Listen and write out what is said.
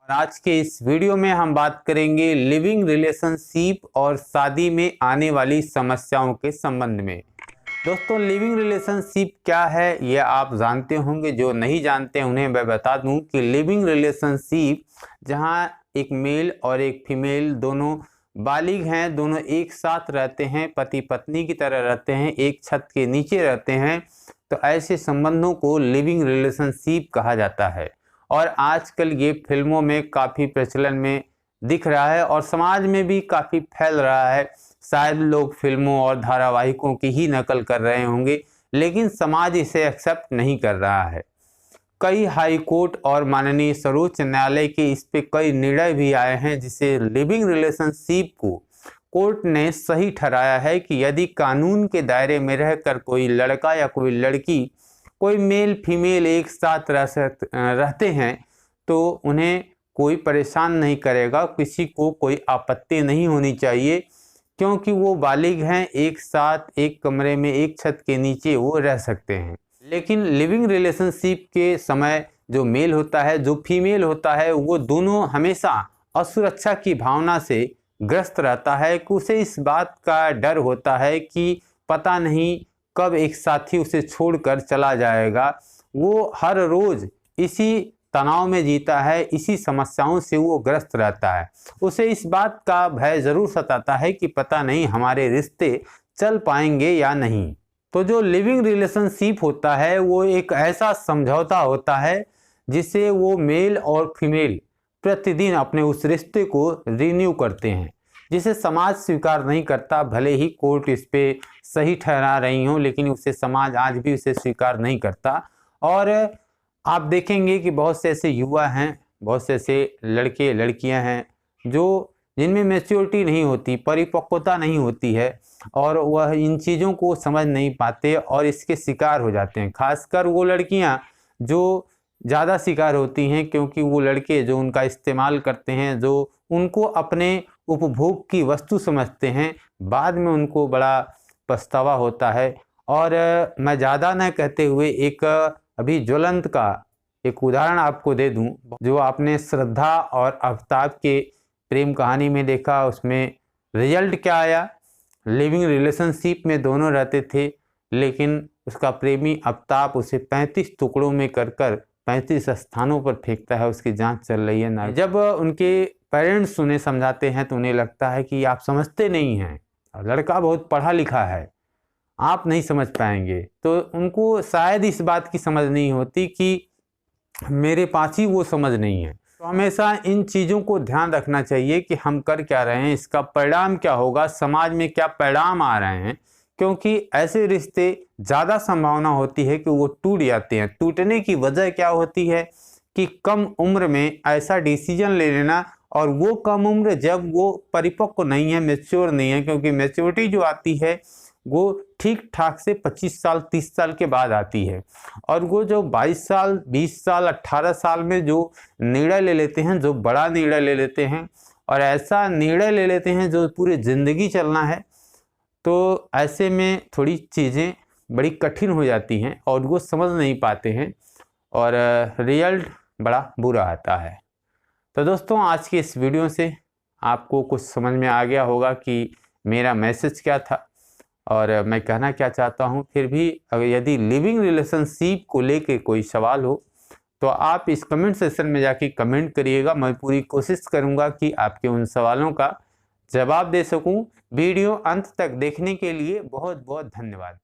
आज के इस वीडियो में हम बात करेंगे लिविंग रिलेशनशिप और शादी में आने वाली समस्याओं के संबंध में। दोस्तों, लिविंग रिलेशनशिप क्या है ये आप जानते होंगे। जो नहीं जानते उन्हें मैं बता दूं कि लिविंग रिलेशनशिप जहां एक मेल और एक फीमेल दोनों बालिग हैं, दोनों एक साथ रहते हैं, पति पत्नी की तरह रहते हैं, एक छत के नीचे रहते हैं, तो ऐसे संबंधों को लिविंग रिलेशनशिप कहा जाता है। और आजकल ये फिल्मों में काफ़ी प्रचलन में दिख रहा है और समाज में भी काफ़ी फैल रहा है। शायद लोग फिल्मों और धारावाहिकों की ही नकल कर रहे होंगे, लेकिन समाज इसे एक्सेप्ट नहीं कर रहा है। कई हाई कोर्ट और माननीय सर्वोच्च न्यायालय के इस पे कई निर्णय भी आए हैं, जिसे लिविंग रिलेशनशिप को कोर्ट ने सही ठहराया है कि यदि कानून के दायरे में रहकर कोई लड़का या कोई लड़की, कोई मेल फीमेल एक साथ रहते हैं तो उन्हें कोई परेशान नहीं करेगा, किसी को कोई आपत्ति नहीं होनी चाहिए, क्योंकि वो बालिग हैं, एक साथ एक कमरे में एक छत के नीचे वो रह सकते हैं। लेकिन लिविंग रिलेशनशिप के समय जो मेल होता है, जो फीमेल होता है, वो दोनों हमेशा असुरक्षा की भावना से ग्रस्त रहता है कि उसे इस बात का डर होता है कि पता नहीं कब एक साथी उसे छोड़कर चला जाएगा। वो हर रोज इसी तनाव में जीता है, इसी समस्याओं से वो ग्रस्त रहता है। उसे इस बात का भय जरूर सताता है कि पता नहीं हमारे रिश्ते चल पाएंगे या नहीं। तो जो लिविंग रिलेशनशिप होता है वो एक ऐसा समझौता होता है जिसे वो मेल और फीमेल प्रतिदिन अपने उस रिश्ते को रिन्यू करते हैं, जिसे समाज स्वीकार नहीं करता। भले ही कोर्ट इस पे सही ठहरा रही हो, लेकिन उसे समाज आज भी उसे स्वीकार नहीं करता। और आप देखेंगे कि बहुत से ऐसे युवा हैं, बहुत से ऐसे लड़के लड़कियां हैं जो जिनमें मैच्योरिटी नहीं होती, परिपक्वता नहीं होती है, और वह इन चीज़ों को समझ नहीं पाते और इसके शिकार हो जाते हैं। खासकर वो लड़कियां जो ज़्यादा शिकार होती हैं, क्योंकि वो लड़के जो उनका इस्तेमाल करते हैं, जो उनको अपने उपभोग की वस्तु समझते हैं, बाद में उनको बड़ा पछतावा होता है। और मैं ज़्यादा न कहते हुए एक अभी ज्वलंत का एक उदाहरण आपको दे दूं, जो आपने श्रद्धा और आफ्ताब के प्रेम कहानी में देखा। उसमें रिजल्ट क्या आया? लिविंग रिलेशनशिप में दोनों रहते थे, लेकिन उसका प्रेमी आफ्ताब उसे 35 टुकड़ों में कर 35 स्थानों पर फेंकता है। उसकी जांच चल रही है ना। जब उनके पेरेंट्स उन्हें समझाते हैं तो उन्हें लगता है कि आप समझते नहीं हैं, लड़का बहुत पढ़ा लिखा है, आप नहीं समझ पाएंगे। तो उनको शायद इस बात की समझ नहीं होती कि मेरे पास ही वो समझ नहीं है। तो हमेशा इन चीज़ों को ध्यान रखना चाहिए कि हम कर क्या रहे हैं, इसका परिणाम क्या होगा, समाज में क्या परिणाम आ रहे हैं, क्योंकि ऐसे रिश्ते ज़्यादा संभावना होती है कि वो टूट जाते हैं। टूटने की वजह क्या होती है कि कम उम्र में ऐसा डिसीजन ले लेना, और वो कम उम्र जब वो परिपक्व नहीं है, मैच्योर नहीं है, क्योंकि मैच्योरिटी जो आती है वो ठीक ठाक से 25 साल 30 साल के बाद आती है। और वो जो 22 साल 20 साल 18 साल में जो निर्णय ले लेते हैं, जो बड़ा निर्णय ले लेते हैं, और ऐसा निर्णय ले लेते हैं जो पूरी ज़िंदगी चलना है, तो ऐसे में थोड़ी चीज़ें बड़ी कठिन हो जाती हैं और वो समझ नहीं पाते हैं और रिजल्ट बड़ा बुरा आता है। तो दोस्तों, आज की इस वीडियो से आपको कुछ समझ में आ गया होगा कि मेरा मैसेज क्या था और मैं कहना क्या चाहता हूं। फिर भी अगर यदि लिविंग रिलेशनशिप को लेके कोई सवाल हो तो आप इस कमेंट सेक्शन में जाके कमेंट करिएगा। मैं पूरी कोशिश करूंगा कि आपके उन सवालों का जवाब दे सकूं। वीडियो अंत तक देखने के लिए बहुत बहुत धन्यवाद।